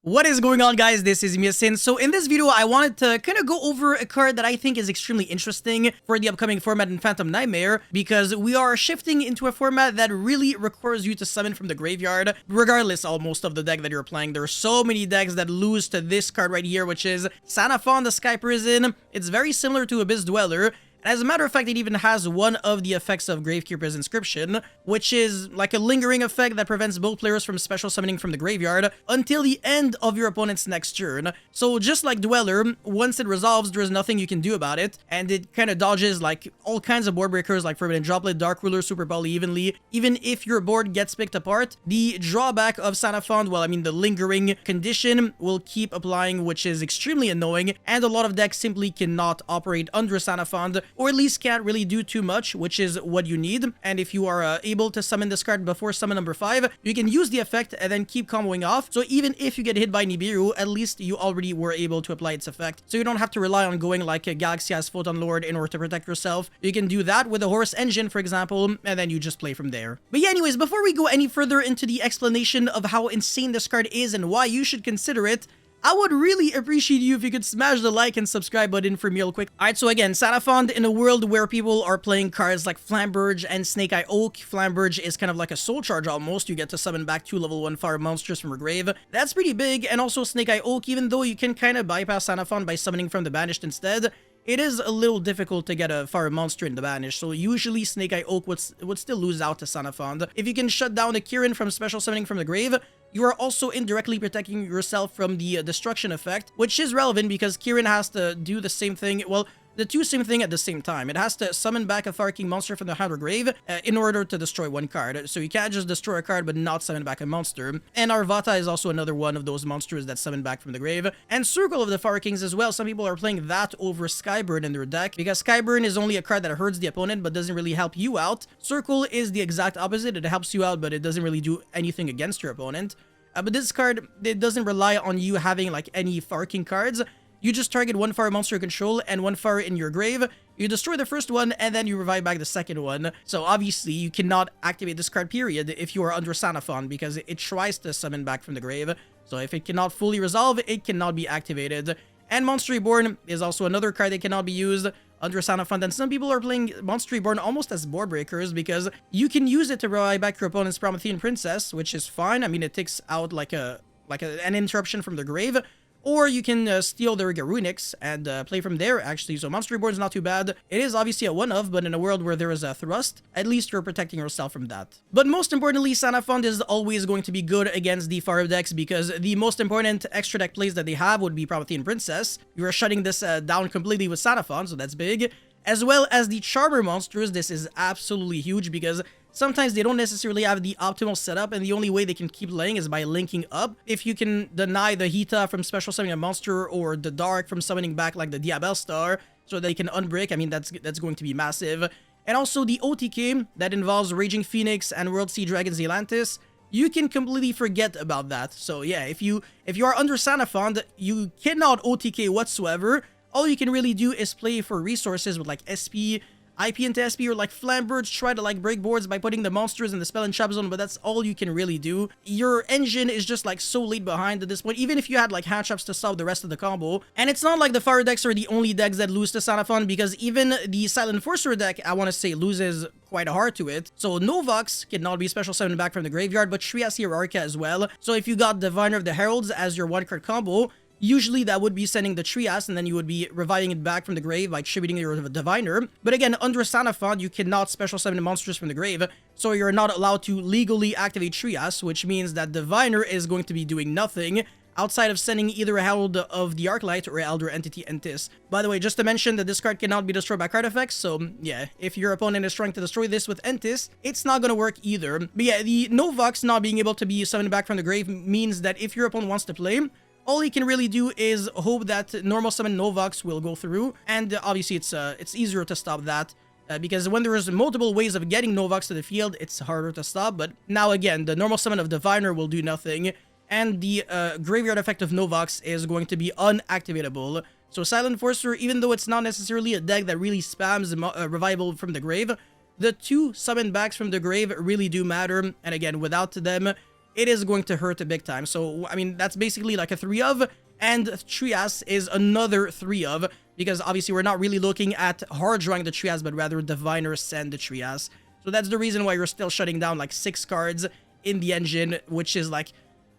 What is going on, guys? This is Miasin. So in this video, I wanted to kind of go over a card that I think is extremely interesting for the upcoming format in Phantom Nightmare, because we are shifting into a format that really requires you to summon from the graveyard, regardless almost of the deck that you're playing. There are so many decks that lose to this card right here, which is Sanafon, the Sky Prison. It's very similar to Abyss Dweller. As a matter of fact, it even has one of the effects of Gravekeeper's Inscription, which is like a lingering effect that prevents both players from special summoning from the graveyard until the end of your opponent's next turn. So just like Dweller, once it resolves, there's nothing you can do about it, and it kind of dodges like all kinds of board breakers like Forbidden Droplet, Dark Ruler, Super Poly evenly. Even if your board gets picked apart, the drawback of Sanafon, well, I mean the lingering condition, will keep applying, which is extremely annoying, and a lot of decks simply cannot operate under Sanafon, or at least can't really do too much, which is what you need. And if you are able to summon this card before summon number 5, you can use the effect and then keep comboing off. So even if you get hit by Nibiru, at least you already were able to apply its effect. So you don't have to rely on going like a Galaxy as Photon Lord in order to protect yourself. You can do that with a Horus Engine, for example, and then you just play from there. But yeah, anyways, before we go any further into the explanation of how insane this card is and why you should consider it, I would really appreciate you if you could smash the like and subscribe button for me real quick. Alright, so again, Sanafon, in a world where people are playing cards like Flamberge and Snake Eye Oak, Flamberge is kind of like a soul charge almost. You get to summon back 2 level 1 fire monsters from your grave. That's pretty big, and also Snake Eye Oak, even though you can kind of bypass Sanafon by summoning from the Banished instead, it is a little difficult to get a fire monster in the Banish, so usually Snake Eye Oak would still lose out to Sanafon. If you can shut down the Kirin from special summoning from the grave, you are also indirectly protecting yourself from the destruction effect, which is relevant because Kirin has to do the same thing, well, the two same thing at the same time. It has to summon back a Fire King monster from the Hunter Grave in order to destroy one card. So you can't just destroy a card but not summon back a monster. And Arvata is also another one of those monsters that summon back from the grave. And Circle of the Fire Kings as well. Some people are playing that over Skyburn in their deck, because Skyburn is only a card that hurts the opponent but doesn't really help you out. Circle is the exact opposite. It helps you out, but it doesn't really do anything against your opponent. But this card, it doesn't rely on you having like any Fire King cards. You just target one fire monster you control and one fire in your grave. You destroy the first one and then you revive back the second one. So obviously you cannot activate this card period if you are under Sanafon, because it tries to summon back from the grave. So if it cannot fully resolve, it cannot be activated. And Monster Reborn is also another card that cannot be used under Sanafon. And some people are playing Monster Reborn almost as board breakers, because you can use it to revive back your opponent's Promethean Princess, which is fine. I mean, it takes out like an interruption from the grave. Or you can steal their Garunix and play from there, actually. So Monster Reborn is not too bad. It is obviously a one-of, but in a world where there is a thrust, at least you're protecting yourself from that. But most importantly, Sanafon is always going to be good against the fire decks, because the most important extra deck plays that they have would be Promethean Princess. You are shutting this down completely with Sanafon, so that's big. As well as the Charmer monsters. This is absolutely huge, because sometimes they don't necessarily have the optimal setup, and the only way they can keep laying is by linking up. If you can deny the Hita from special summoning a monster, or the Dark from summoning back like the Diabel Star, so they can unbreak, I mean, that's going to be massive. And also the OTK that involves Raging Phoenix and World Sea Dragon Zelantis, you can completely forget about that. So yeah, if you are under Sanafon, you cannot OTK whatsoever. All you can really do is play for resources with like SP, IP into SP, or like Flamberge, try to like break boards by putting the monsters in the spell and trap zone, but that's all you can really do. Your engine is just like so late behind at this point, even if you had like hand traps to solve the rest of the combo. And it's not like the fire decks are the only decks that lose to Sanafon, because even the Silent Enforcer deck, I want to say, loses quite hard to it. So Novox cannot be special summoned back from the graveyard, but Trias Hierarcha as well. So if you got Diviner of the Heralds as your one card combo, usually that would be sending the Trias, and then you would be reviving it back from the grave by tributing your Diviner. But again, under Sanafon, you cannot special summon monsters from the grave, so you're not allowed to legally activate Trias, which means that Diviner is going to be doing nothing outside of sending either a Herald of the Arclight or Elder Entity Entis. By the way, just to mention that this card cannot be destroyed by card effects, so yeah, if your opponent is trying to destroy this with Entis, it's not gonna work either. But yeah, the Novox not being able to be summoned back from the grave means that if your opponent wants to play, all he can really do is hope that normal summon Novox will go through, and obviously it's easier to stop that. Because when there is multiple ways of getting Novox to the field, it's harder to stop. But now again, the normal summon of Diviner will do nothing, and the graveyard effect of Novox is going to be unactivatable. So Silent Enforcer, even though it's not necessarily a deck that really spams revival from the grave, the 2 summon backs from the grave really do matter. And again, without them, it is going to hurt a big time. So, I mean, that's basically like a 3 of, and Trias is another 3 of, because obviously we're not really looking at hard drawing the Trias, but rather Diviner Send the Trias. So that's the reason why you're still shutting down like 6 cards in the engine, which is like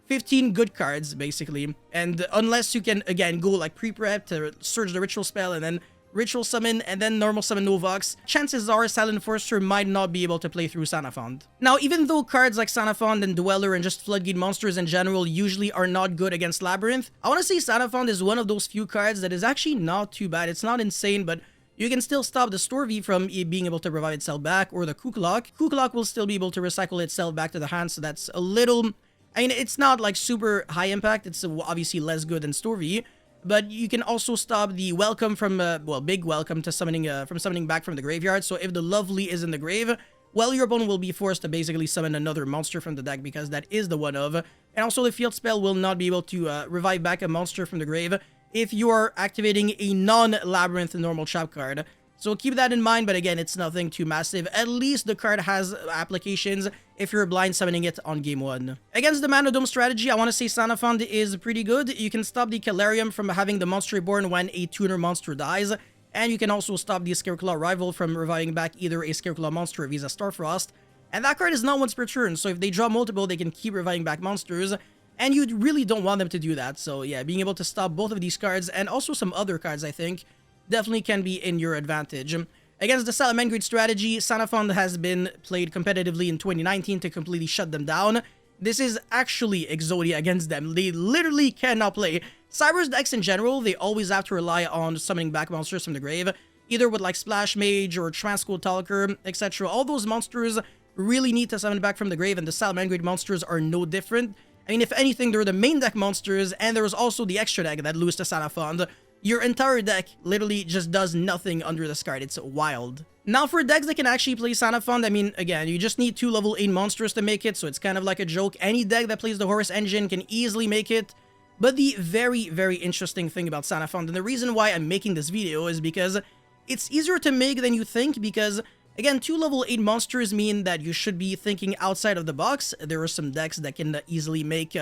15 good cards, basically. And unless you can, again, go like pre-prep to search the ritual spell and then ritual summon and then normal summon Novox, chances are Silent Enforcer might not be able to play through Sanafond. Now, even though cards like Sanafond and Dweller and just Floodgate monsters in general usually are not good against Labyrinth, I want to say Sanafond is one of those few cards that is actually not too bad. It's not insane, but you can still stop the Storvy from being able to revive itself back, or the Kukulok. Kukulok will still be able to recycle itself back to the hand, so that's a little... I mean, it's not like super high impact. It's obviously less good than Storvy, but you can also stop the welcome from, well, big welcome to summoning, from summoning back from the graveyard. So if the Lovely is in the grave, well, your opponent will be forced to basically summon another monster from the deck because that is the one of. And also the field spell will not be able to revive back a monster from the grave if you are activating a non-Labyrinth normal trap card. So keep that in mind, but again, it's nothing too massive. At least the card has applications if you're blind summoning it on game 1. Against the Mana Dome strategy, I want to say Sanafond is pretty good. You can stop the Calarium from having the monster reborn when a tuner monster dies, and you can also stop the Scareclaw rival from reviving back either a Scareclaw monster or Visa Starfrost. And that card is not once per turn, so if they draw multiple, they can keep reviving back monsters, and you really don't want them to do that. So yeah, being able to stop both of these cards, and also some other cards, I think, definitely can be in your advantage. Against the Salamangreat strategy, Sanafond has been played competitively in 2019 to completely shut them down. This is actually Exodia against them. They literally cannot play. Cyber's decks in general, they always have to rely on summoning back monsters from the grave, either with like Splash Mage or Transcool Talker, etc. All those monsters really need to summon back from the grave, and the Salamangreat monsters are no different. I mean, if anything, they're the main deck monsters, and there's also the extra deck that lose to Sanafond. Your entire deck literally just does nothing under this card. It's wild. Now, for decks that can actually play Sanafond, I mean, again, you just need 2 level 8 monsters to make it, so it's kind of like a joke. Any deck that plays the Horus engine can easily make it. But the very, very interesting thing about Sanafond, and the reason why I'm making this video, is because it's easier to make than you think, because, again, 2 level 8 monsters mean that you should be thinking outside of the box. There are some decks that can easily make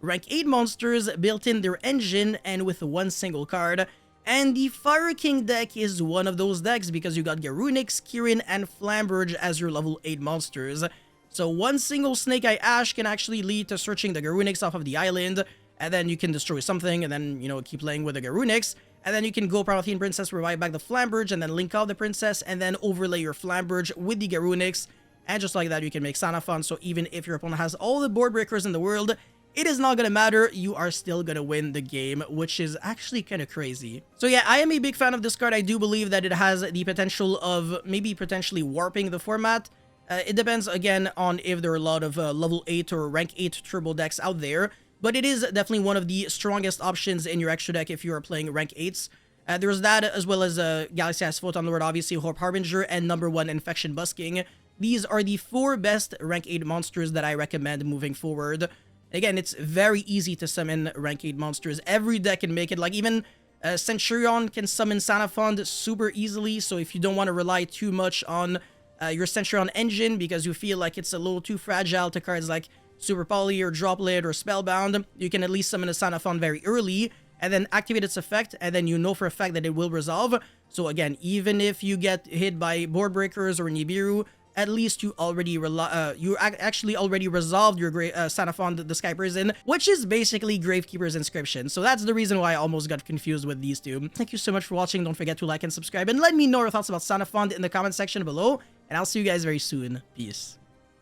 rank 8 monsters built in their engine and with one single card, and the Fire King deck is one of those decks because you got Garunix, Kirin, and Flamberge as your level 8 monsters. So one single Snake Eye Ash can actually lead to searching the Garunix off of the island, and then you can destroy something, and then, you know, keep playing with the Garunix, and then you can go Promethean Princess, revive back the Flamberge, and then link out the Princess, and then overlay your Flamberge with the Garunix, and just like that you can make Sanafond, so even if your opponent has all the board breakers in the world, it is not gonna matter, you are still gonna win the game, which is actually kind of crazy. So yeah, I am a big fan of this card. I do believe that it has the potential of maybe potentially warping the format. It depends, again, on if there are a lot of level 8 or rank 8 turbo decks out there, but it is definitely one of the strongest options in your extra deck if you are playing rank 8s. There's that, as well as Galaxy Eyes Photon Lord, obviously, Hope Harbinger, and number 1, Infection Busking. These are the 4 best rank 8 monsters that I recommend moving forward. Again, it's very easy to summon rank 8 monsters. Every deck can make it. Like, even Centurion can summon Sanafond super easily, so if you don't want to rely too much on your Centurion engine because you feel like it's a little too fragile to cards like Super Poly or Droplet or Spellbound, you can at least summon a Sanafond very early and then activate its effect, and then you know for a fact that it will resolve. So again, even if you get hit by Board Breakers or Nibiru, at least you already actually already resolved your Sanafond the Sky Prison, which is basically Gravekeeper's Inscription. So that's the reason why I almost got confused with these two. Thank you so much for watching. Don't forget to like and subscribe, and let me know your thoughts about Sanafond in the comment section below, and I'll see you guys very soon. Peace.